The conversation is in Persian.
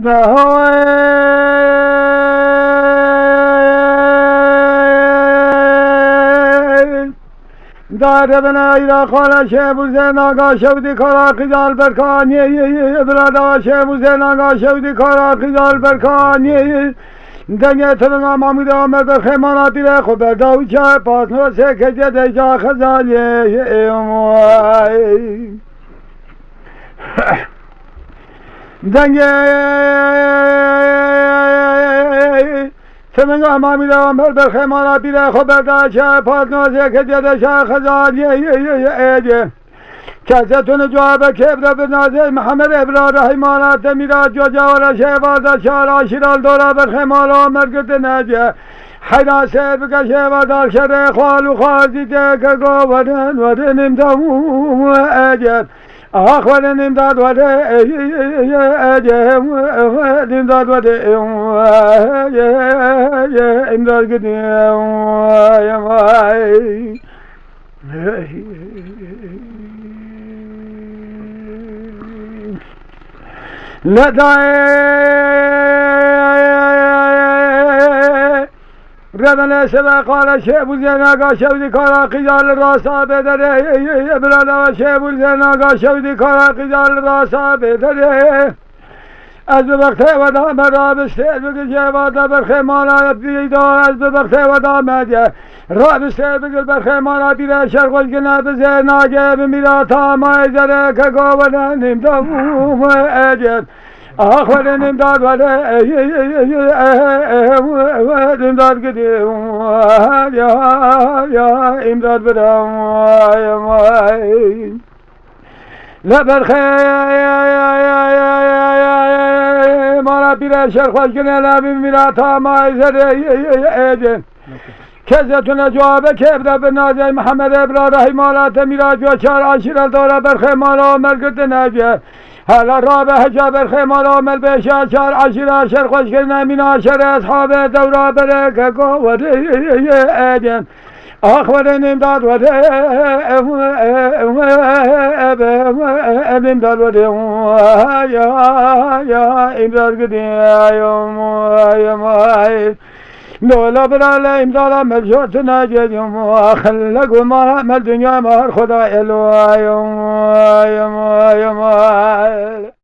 داره بنا ایرا خاله شبوزه ناگا شودی کارا قیدال برکانی برادا شبوزه ناگا شودی کارا قیدال برکانی دنگه تبنا محمود آمد بخیماناتی ره خود برداوی چه پاسنو سه کجه دیجا خزانی دنگه سمنگاه محمود آمد بخیماناتی ره خود برداوی چه پاسنو سه کجه دیجا خزانی کسیتون جواب کبر بنازه محمد ابرار حیمانات میراد جو جوال شهوارد شارا شیرال دورا برخمال و مرگت نجه حینا سر بکه شهواردار شره خوالو خوازیده که گوارن ورن امدامو اجر آخ ورن امداد ورن اجر امداد ورن امداد گدیم ردن سبا قال شبول زناغا شودی کارا قیال راسا بدره برادا شبول زناغا شودی کارا قیال راسا بدره از ببخته و دام رابسته بگل جوادا برخیمانا بیدا از ببخته و دامده رابسته بگل برخیمانا بیده شرقل گنه بزه ناگه بمیرا تامای زره که گوانه نمدوم اجد آخوانه نمداد وله نمداد گدیم یا امداد بدم مالا بیره شرخوش کنه لبی میرا تا مایزر ایدن کزتون جوابه کبره به نازه محمد ابرار حیمالات میرا جو چار عشیر داره برخی مالا مرگت نجه حالا را به هجا برخی مالا مل بشه چار عشیر شرخوش کنه مینا شر اصحاب دورا بره که گوه ایدن آخوان امداد وده امداد وده یا امداد گدیم دولا براله امداد ملشوت نجدیم خلق و ما دنیا مار خدا الوایم